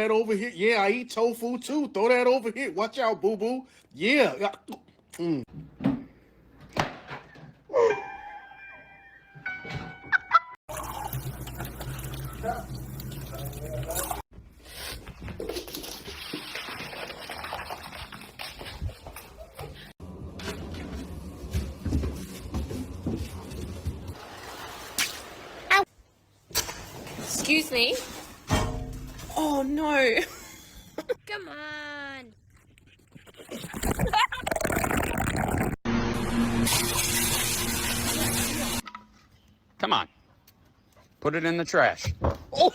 That over here. Yeah, I eat tofu too. Throw that over here. Watch out, boo-boo. Yeah. Excuse me. Oh no. Come on. Come on. Put it in the trash. Oh.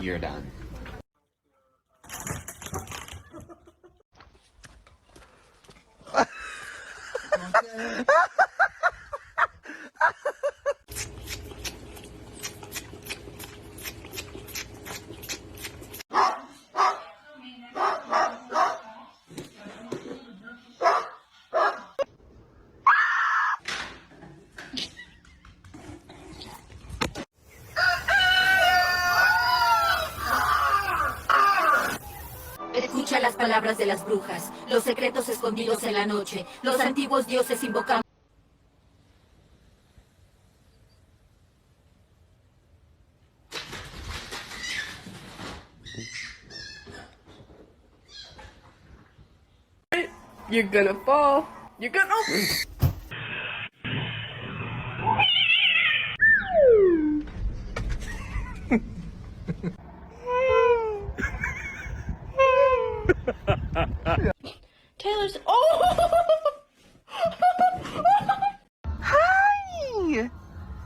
You're done. Escucha las palabras de las brujas, los secretos escondidos en la noche, los antiguos dioses invocan. You're gonna fall. You're gonna... Taylor's... Oh! Hi!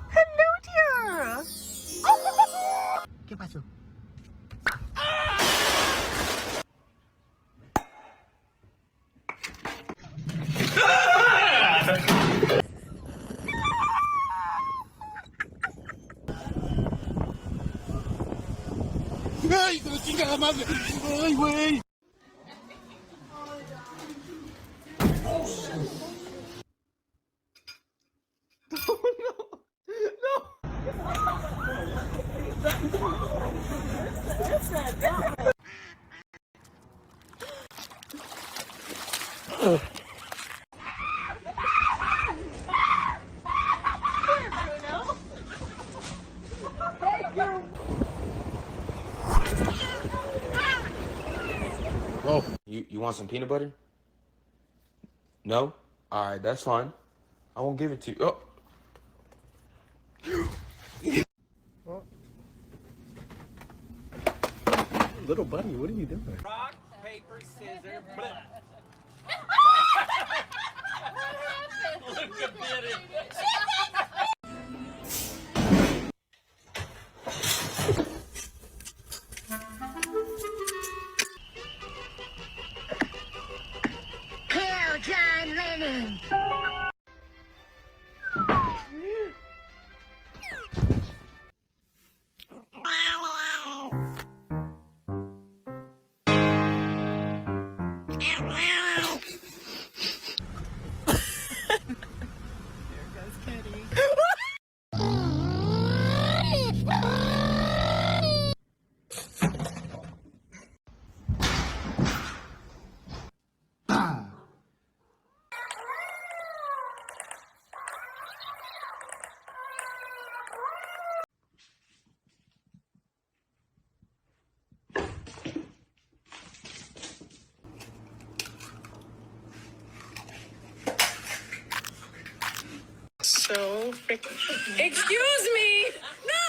Hello, dear! ¿Qué pasó? ¡Ay, te lo chinga la madre! ¡Ay, güey! Oh, you want some peanut butter? No? All right, that's fine. I won't give it to you. Oh. Little buddy, what are you doing? Rock, paper, scissors, blip. Look at it. So freaking... Excuse me! No!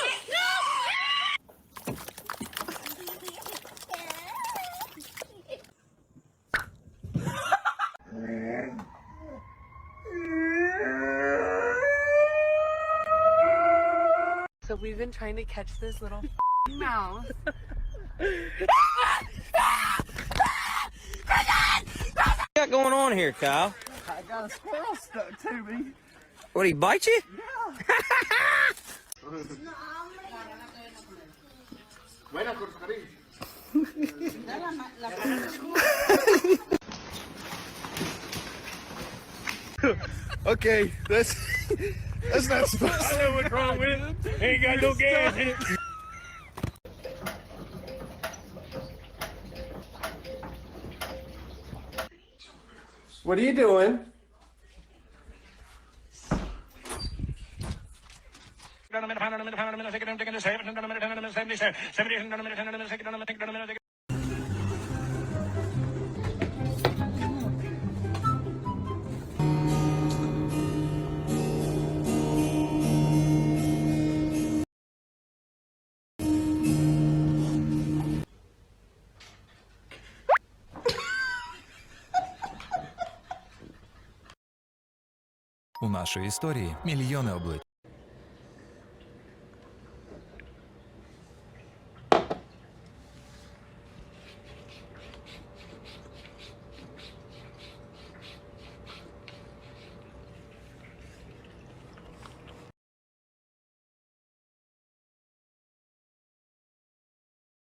So we've been trying to catch this little mouse. What you got going on here, Kyle? I got a squirrel stuck to me. What, he bite you? Buena, Corsarín. Okay, that's not supposed to. I know what's wrong with it. Ain't got no gas in it. What are you doing? У нашої історії мільйони облич.